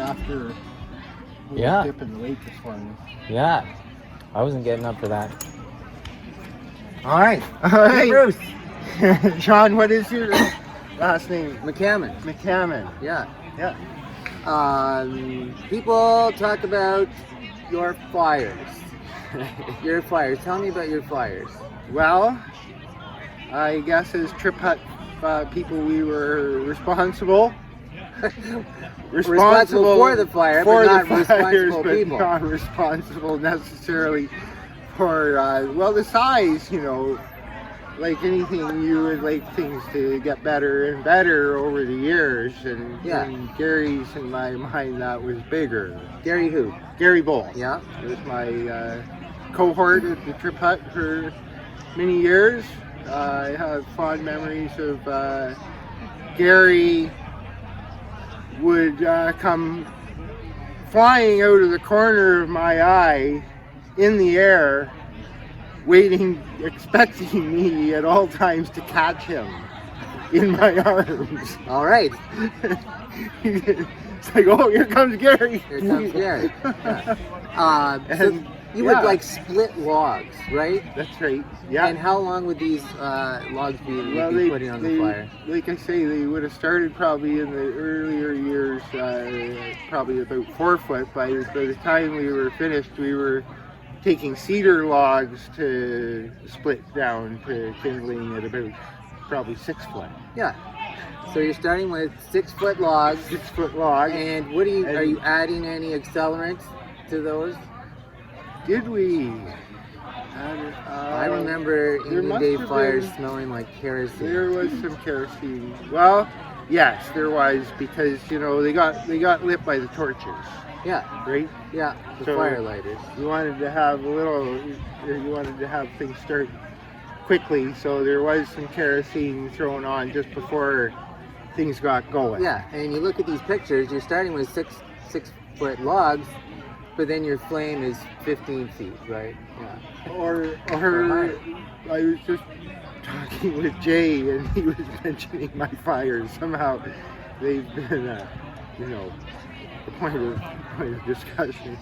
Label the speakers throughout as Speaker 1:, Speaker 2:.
Speaker 1: after we
Speaker 2: Yeah.
Speaker 1: dip in the lake this morning.
Speaker 2: Yeah. I wasn't getting up for that. All right.
Speaker 1: All right.
Speaker 2: Bruce.
Speaker 1: Sean, what is your last name?
Speaker 2: McCammon.
Speaker 1: McCammon.
Speaker 2: Yeah.
Speaker 1: Yeah.
Speaker 2: People talk about your fires. Your fires. Tell me about your fires.
Speaker 1: Well, I guess as Trip Hut people, we were responsible.
Speaker 2: Responsible for the fire,
Speaker 1: for
Speaker 2: but not
Speaker 1: the fires,
Speaker 2: responsible
Speaker 1: but
Speaker 2: people.
Speaker 1: not responsible necessarily for the size. You know, like anything, you would like things to get better and better over the years, and,
Speaker 2: Yeah.
Speaker 1: and Gary's, in my mind, that was bigger.
Speaker 2: Gary who?
Speaker 1: Gary Bull.
Speaker 2: Yeah.
Speaker 1: He was my cohort at the Trip Hut for many years. I have fond memories of Gary would come flying out of the corner of my eye in the air, waiting, expecting me at all times to catch him in my arms.
Speaker 2: All right.
Speaker 1: It's like, oh, here comes Gary.
Speaker 2: Here comes Gary. Yeah. So
Speaker 1: And,
Speaker 2: you
Speaker 1: yeah.
Speaker 2: would like split logs, right?
Speaker 1: That's right. Yeah.
Speaker 2: And how long would these logs be putting on the fire?
Speaker 1: Like I say, they would have started probably in the earlier years, probably about 4 foot. By the time we were finished, we were taking cedar logs to split down to kindling at about probably 6 foot.
Speaker 2: Yeah. So you're starting with 6 foot logs.
Speaker 1: 6 foot log.
Speaker 2: And what are you adding any accelerant to those?
Speaker 1: Did we?
Speaker 2: I remember
Speaker 1: there
Speaker 2: Indian
Speaker 1: must
Speaker 2: Day
Speaker 1: have
Speaker 2: fires
Speaker 1: been-
Speaker 2: smelling like kerosene.
Speaker 1: There was some kerosene. Well, yes, there was, because they got lit by the torches,
Speaker 2: Yeah,
Speaker 1: right?
Speaker 2: yeah, the
Speaker 1: So-
Speaker 2: fire lighters.
Speaker 1: You wanted to have things start quickly, so there was some kerosene thrown on just before things got going.
Speaker 2: Yeah, and you look at these pictures, you're starting with six foot logs, but then your flame is 15 feet, right? Yeah.
Speaker 1: Or I was just talking with Jay, and he was mentioning my fires. Somehow they've been, a point of discussion.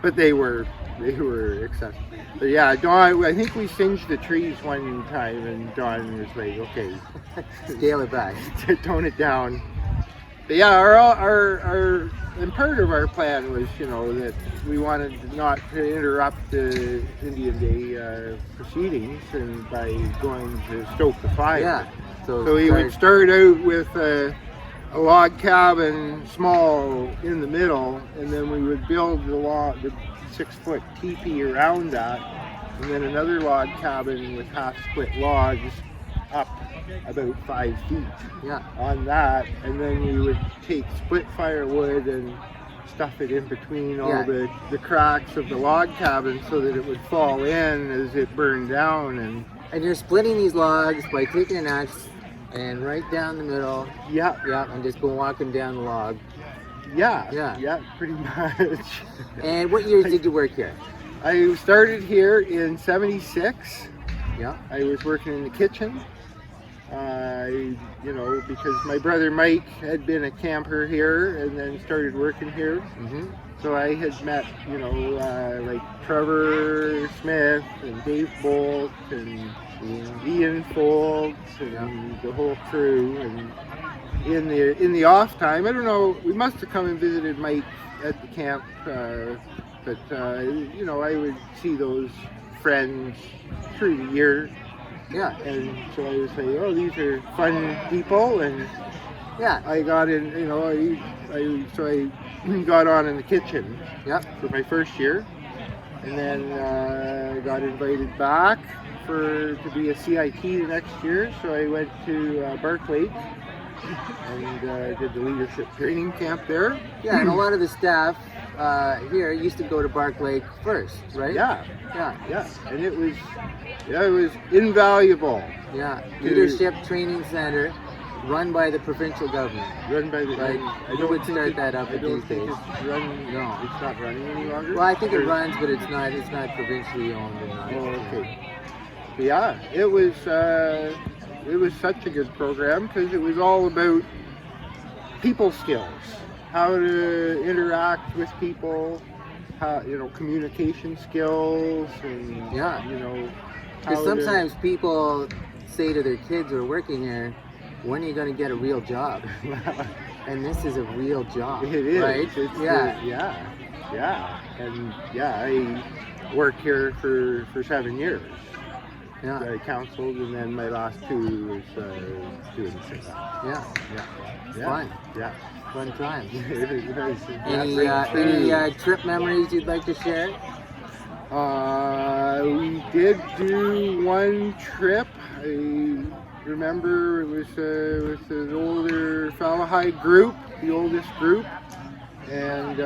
Speaker 1: But they were excessive. But yeah, Don, I think we singed the trees one time, and Don was like, okay,
Speaker 2: Scale it back.
Speaker 1: tone it down. But yeah, our and part of our plan was, that we wanted not to interrupt the Indian Day proceedings, and by going to stoke the fire.
Speaker 2: Yeah.
Speaker 1: So we would start out with a log cabin, small, in the middle, and then we would build the 6 foot teepee around that, and then another log cabin with half split logs up about 5 feet.
Speaker 2: Yeah.
Speaker 1: On that, and then we would take split firewood and stuff it in between all
Speaker 2: Yeah.
Speaker 1: the cracks of the log cabin so that it would fall in as it burned down.
Speaker 2: And you're splitting these logs by taking an axe and right down the middle.
Speaker 1: Yeah,
Speaker 2: And just go walking down the log.
Speaker 1: yeah, pretty much.
Speaker 2: And what years did you work here?
Speaker 1: I started here in '76.
Speaker 2: Yeah.
Speaker 1: I was working in the kitchen. Because my brother Mike had been a camper here and then started working here.
Speaker 2: Mm-hmm.
Speaker 1: So I had met, like Trevor Smith and Dave Bolt and Ian Foltz and the whole crew. And in the off time, I don't know, we must have come and visited Mike at the camp, but I would see those friends through the year.
Speaker 2: Yeah.
Speaker 1: And so I would say, oh, these are fun people, and
Speaker 2: Yeah.
Speaker 1: I got in, I got on in the kitchen
Speaker 2: Yeah.
Speaker 1: for my first year, and then I got invited back to be a CIT the next year, so I went to Bark Lake and did the leadership training camp there.
Speaker 2: Yeah, and a lot of the staff here used to go to Bark Lake first, right?
Speaker 1: Yeah,
Speaker 2: Yeah.
Speaker 1: and it was invaluable.
Speaker 2: Yeah. Leadership Training Center, run by the provincial government.
Speaker 1: Run by the.
Speaker 2: Right.
Speaker 1: I
Speaker 2: Who
Speaker 1: don't
Speaker 2: would
Speaker 1: think
Speaker 2: start
Speaker 1: it-
Speaker 2: that up
Speaker 1: I don't
Speaker 2: these
Speaker 1: think
Speaker 2: days?
Speaker 1: it's run.
Speaker 2: No.
Speaker 1: It's not running any longer.
Speaker 2: Well, I think it
Speaker 1: Or-
Speaker 2: runs, but it's not provincially owned and not.
Speaker 1: Oh, okay. But yeah, it was such a good program because it was all about people skills. how to interact with people, how, you know, communication skills, and
Speaker 2: Yeah.
Speaker 1: you know,
Speaker 2: Because
Speaker 1: how
Speaker 2: sometimes people say to their kids who are working here, when are you going to get a real job? And this is a real job.
Speaker 1: it is,
Speaker 2: Right?
Speaker 1: It's
Speaker 2: Yeah.
Speaker 1: and I worked here for 7 years.
Speaker 2: Yeah.
Speaker 1: I counseled, and then my last 2 was doing the same.
Speaker 2: Yeah.
Speaker 1: Yeah.
Speaker 2: Fun.
Speaker 1: Yeah.
Speaker 2: Fun times.
Speaker 1: It was
Speaker 2: Any trip memories you'd like to share?
Speaker 1: We did do one trip. I remember it was with an older Falahai group, the oldest group, and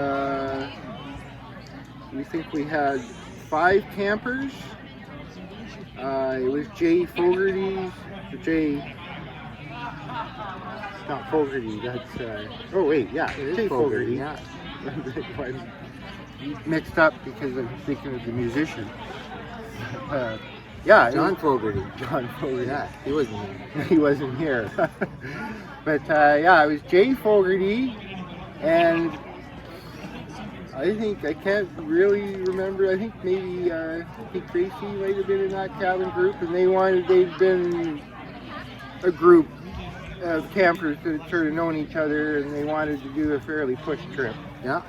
Speaker 1: we think we had 5 campers. It was Jay Fogarty. Not Fogarty. That's oh wait, yeah,
Speaker 2: It is
Speaker 1: Jay Fogarty.
Speaker 2: Yeah.
Speaker 1: I'm mixed up because I'm thinking of the musician. Yeah,
Speaker 2: John Fogarty.
Speaker 1: John Fogarty.
Speaker 2: Yeah, he wasn't here.
Speaker 1: He wasn't here. But yeah, it was Jay Fogarty, and I think, I can't really remember, I think maybe Pete Gracie might have been in that cabin group, and they'd been a group of campers that had sort of known each other, and they wanted to do a fairly push trip.
Speaker 2: Yeah.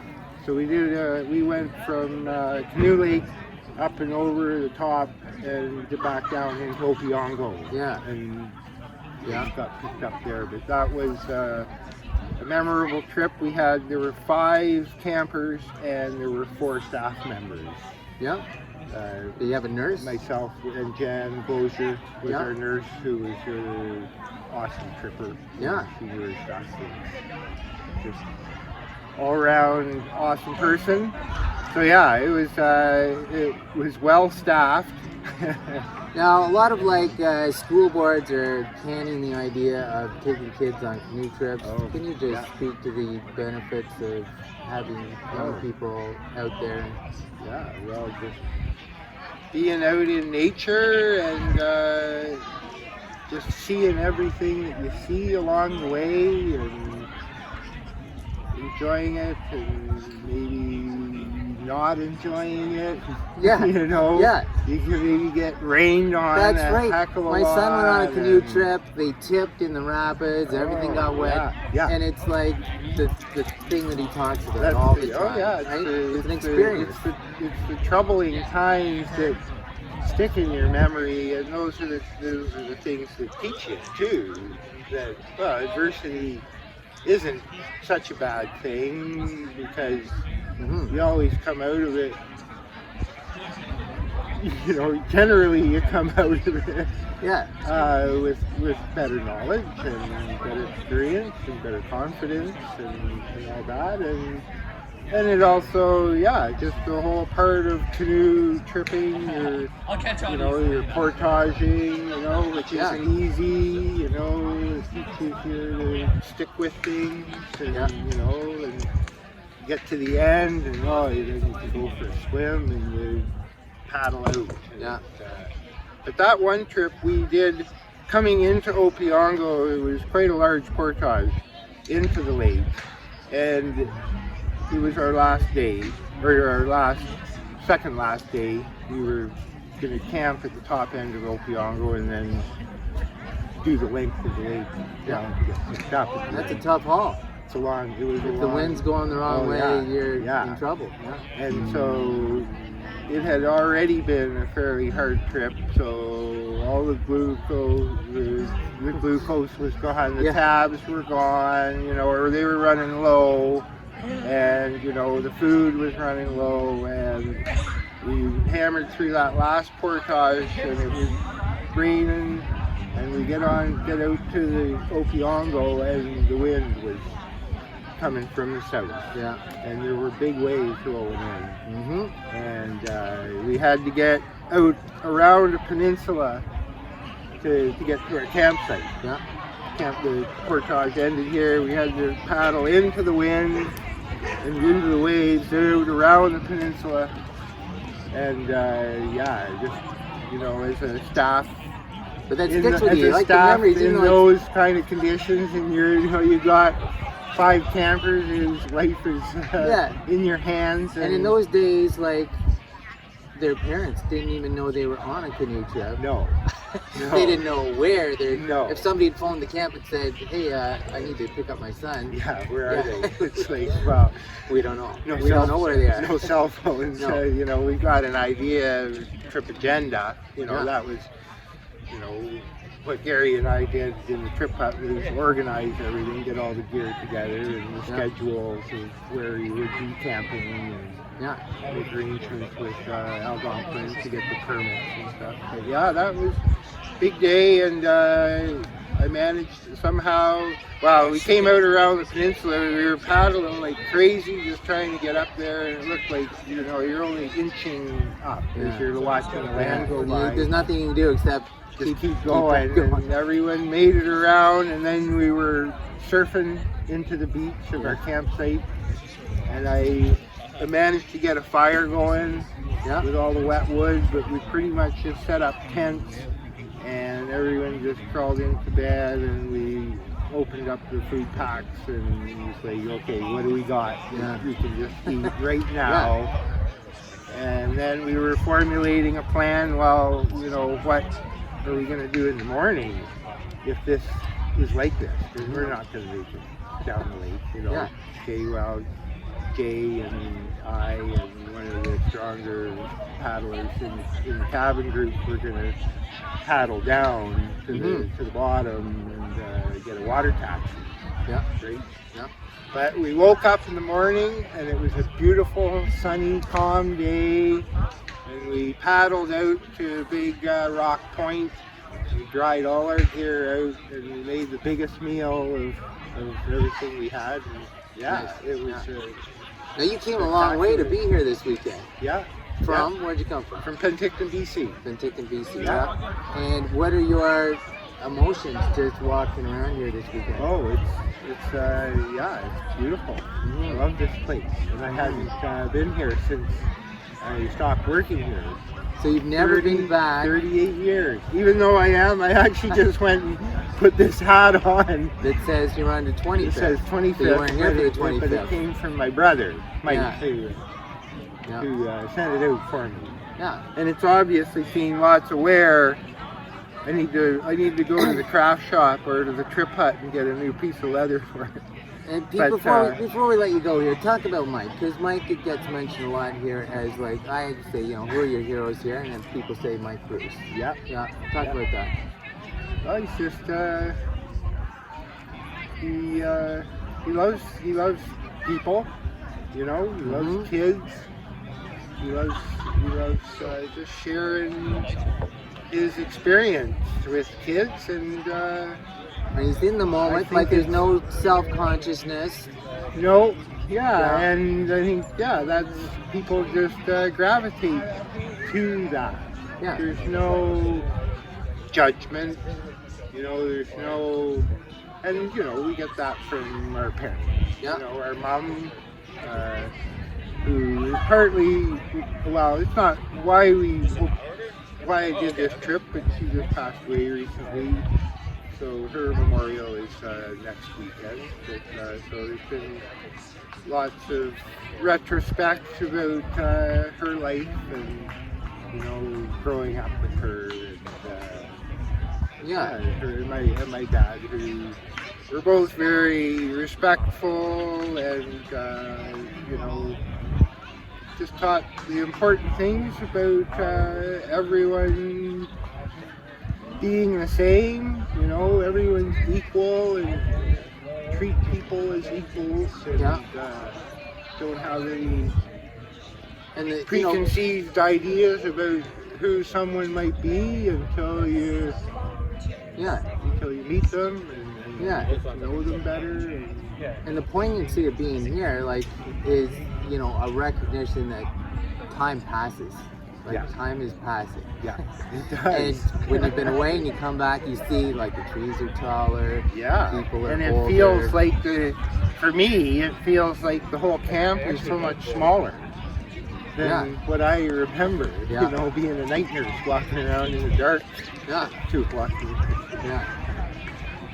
Speaker 1: So we went from Canoe Lake up and over the top and back down into Opiongo.
Speaker 2: Yeah.
Speaker 1: And
Speaker 2: Yeah.
Speaker 1: got picked up there. But that was a memorable trip. There were 5 campers and there were 4 staff members.
Speaker 2: Yeah. Do you have a nurse?
Speaker 1: Myself and Jan Bozier was
Speaker 2: Yeah.
Speaker 1: our nurse, who was an awesome tripper.
Speaker 2: Yeah.
Speaker 1: She was just all-around awesome person. So yeah, it was well staffed.
Speaker 2: Now, a lot of school boards are canning the idea of taking kids on canoe trips.
Speaker 1: Oh,
Speaker 2: Can you just speak to the benefits of having young people out there?
Speaker 1: Yeah, well, just being out in nature and just seeing everything that you see along the way and enjoying it, and maybe not enjoying it.
Speaker 2: Yeah.
Speaker 1: You know,
Speaker 2: Yeah.
Speaker 1: you can maybe get rained on.
Speaker 2: That's
Speaker 1: a
Speaker 2: right.
Speaker 1: heck of a
Speaker 2: My son went on a
Speaker 1: lot,
Speaker 2: canoe
Speaker 1: and-
Speaker 2: trip. They tipped in the rapids. Everything got wet.
Speaker 1: Yeah.
Speaker 2: And it's like the thing that he talks about
Speaker 1: That's
Speaker 2: all the time.
Speaker 1: oh yeah,
Speaker 2: right? It's an experience.
Speaker 1: It's the troubling times that stick in your memory, and those are the things that teach you too. That adversity isn't such a bad thing, because
Speaker 2: Mhm.
Speaker 1: you always come out of it. You know, generally you come out of it
Speaker 2: Yeah.
Speaker 1: with better knowledge and better experience and better confidence and all that, and it also, yeah, just the whole part of canoe tripping, your portaging, which
Speaker 2: Yeah.
Speaker 1: isn't easy, it teaches you to stick with things, and
Speaker 2: Yeah.
Speaker 1: and get to the end, and you then you can go for a swim and you paddle out.
Speaker 2: Yeah.
Speaker 1: But that one trip we did, coming into Opiongo, it was quite a large portage into the lake, and it was our last day, or our second last day. We were going to camp at the top end of Opiongo and then do the length of the lake down to get picked up. at the
Speaker 2: That's a
Speaker 1: end.
Speaker 2: tough haul.
Speaker 1: It's a long. It was a
Speaker 2: If the
Speaker 1: long-
Speaker 2: wind's going the wrong
Speaker 1: Oh,
Speaker 2: way,
Speaker 1: yeah.
Speaker 2: you're
Speaker 1: Yeah.
Speaker 2: in trouble. Yeah.
Speaker 1: And so it had already been a fairly hard trip, so all the glucose was gone, the
Speaker 2: Yeah.
Speaker 1: tabs were gone, or they were running low, and the food was running low, and we hammered through that last portage, and it was raining, and we get out to the Opiongo, and the wind was coming from the south,
Speaker 2: Yeah.
Speaker 1: and there were big waves rolling in,
Speaker 2: Mm-hmm.
Speaker 1: and we had to get out around a peninsula to get to our campsite.
Speaker 2: Yeah.
Speaker 1: The portage ended here. We had to paddle into the wind and into the waves, out around the peninsula, and as a staff,
Speaker 2: But that
Speaker 1: as
Speaker 2: sticks with you.
Speaker 1: a
Speaker 2: Like the
Speaker 1: staff
Speaker 2: memories,
Speaker 1: in
Speaker 2: it's-
Speaker 1: those kind of conditions, and you got 5 campers whose life is in your hands.
Speaker 2: And in those days, like, their parents didn't even know they were on a canoe trip.
Speaker 1: No.
Speaker 2: They didn't know where.
Speaker 1: No.
Speaker 2: If somebody had phoned the camp and said, hey, I need to pick up my son.
Speaker 1: Yeah, where are they? It's like, well,
Speaker 2: we don't know.
Speaker 1: No,
Speaker 2: we don't know where they are.
Speaker 1: No cell phones.
Speaker 2: No.
Speaker 1: You know, we got an idea of trip agenda. You know, that was, you know, what Gary and I did in the trip hut was organize everything, get all the gear together and the schedules of where you would be camping and make arrangements with Algonquin to get the permits and stuff. But yeah, that was a big day, and I managed somehow. Wow, we came out around the peninsula and we were paddling like crazy, just trying to get up there, and it looked like, you know, you're only inching up as you're watching the land go by.
Speaker 2: There's nothing you can do except
Speaker 1: just keep going. And everyone made it around, and then we were surfing into the beach of our campsite, and I managed to get a fire going with all the wet wood, but we pretty much just set up tents, and everyone just crawled into bed, and we opened up the food packs, and we say, okay, what do we got? We can just eat right now. And then we were formulating a plan. Well, you know, what are we going to do in the morning if this is like this? Because we're not going to make it down the lake, you know. Okay, well, Jay and I and one of the stronger paddlers in the cabin group were going to paddle down to the bottom and get a water taxi. Right? But we woke up in the morning and it was a beautiful, sunny, calm day, and we paddled out to a big rock point. We dried all our gear out and we made the biggest meal of everything we had. And it was.
Speaker 2: Now you came a long way to be here this weekend. From? Where'd you come from?
Speaker 1: From Penticton, BC.
Speaker 2: Penticton, BC. And what are your emotions just walking around here this weekend?
Speaker 1: Oh, it's beautiful. I love this place, and I hadn't been here since I stopped working here.
Speaker 2: So you've never been back?
Speaker 1: 38 years. Even though I actually just went and put this hat on.
Speaker 2: That says you're on the 25th.
Speaker 1: It says 25th.
Speaker 2: So you weren't here for the 25th.
Speaker 1: But it came from my brother, Mike, who sent it out for me. And it's obviously seen lots of wear. I need to go to the craft shop or to the trip hut and get a new piece of leather for it.
Speaker 2: And before we let you go here, talk about Mike, because Mike gets mentioned a lot here as, like, I say, you know, who are your heroes here, and then people say Mike Bruce. Talk about that.
Speaker 1: Well, he's just he loves people, you know. He loves kids. He loves just sharing his experience with kids, and
Speaker 2: he's in the moment. Like, there's no self-consciousness.
Speaker 1: No. And I think that's people just gravitate to that. There's no judgment. You know, there's no, and you know, we get that from our parents. You know, our mom, who is partly, well, it's not why I did this trip, but she just passed away recently. So her memorial is next weekend. But, so there's been lots of retrospect about her life and, you know, growing up with her. And, her and my dad, who were both very respectful and, you know, just taught the important things about everyone being the same, you know, everyone's equal and treat people as equals and don't have any preconceived ideas about who someone might be until you meet them and get to know them better.
Speaker 2: And the poignancy of being here, like, is, you know, a recognition that time passes. Like, time is passing.
Speaker 1: It does.
Speaker 2: And when you've been away and you come back, you see, like, the trees are taller, people are
Speaker 1: and it
Speaker 2: older.
Speaker 1: feels like for me, it feels like the whole camp is so much smaller than what I remember. You know, being a night nurse walking around in the dark. 2 o'clock.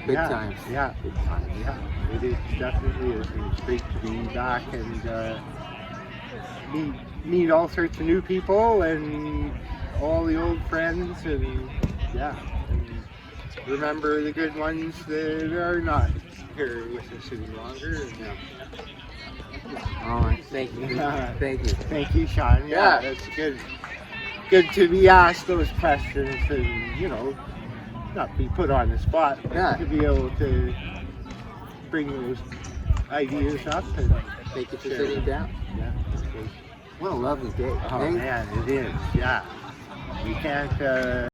Speaker 2: Big time.
Speaker 1: Big time. it is definitely is. And it's great to be back and meet all sorts of new people and all the old friends, and yeah, and remember the good ones that are not here with us any longer. And,
Speaker 2: All right, thank you. Thank you.
Speaker 1: Thank you, Sean.
Speaker 2: Yeah.
Speaker 1: That's good. Good to be asked those questions and, you know, not be put on the spot, but
Speaker 2: Yeah.
Speaker 1: to be able to bring those ideas up and
Speaker 2: Thank you for
Speaker 1: share
Speaker 2: sitting
Speaker 1: them.
Speaker 2: down.
Speaker 1: Yeah.
Speaker 2: What a lovely day.
Speaker 1: Oh
Speaker 2: Thank-
Speaker 1: man, it is. Yeah. You can't.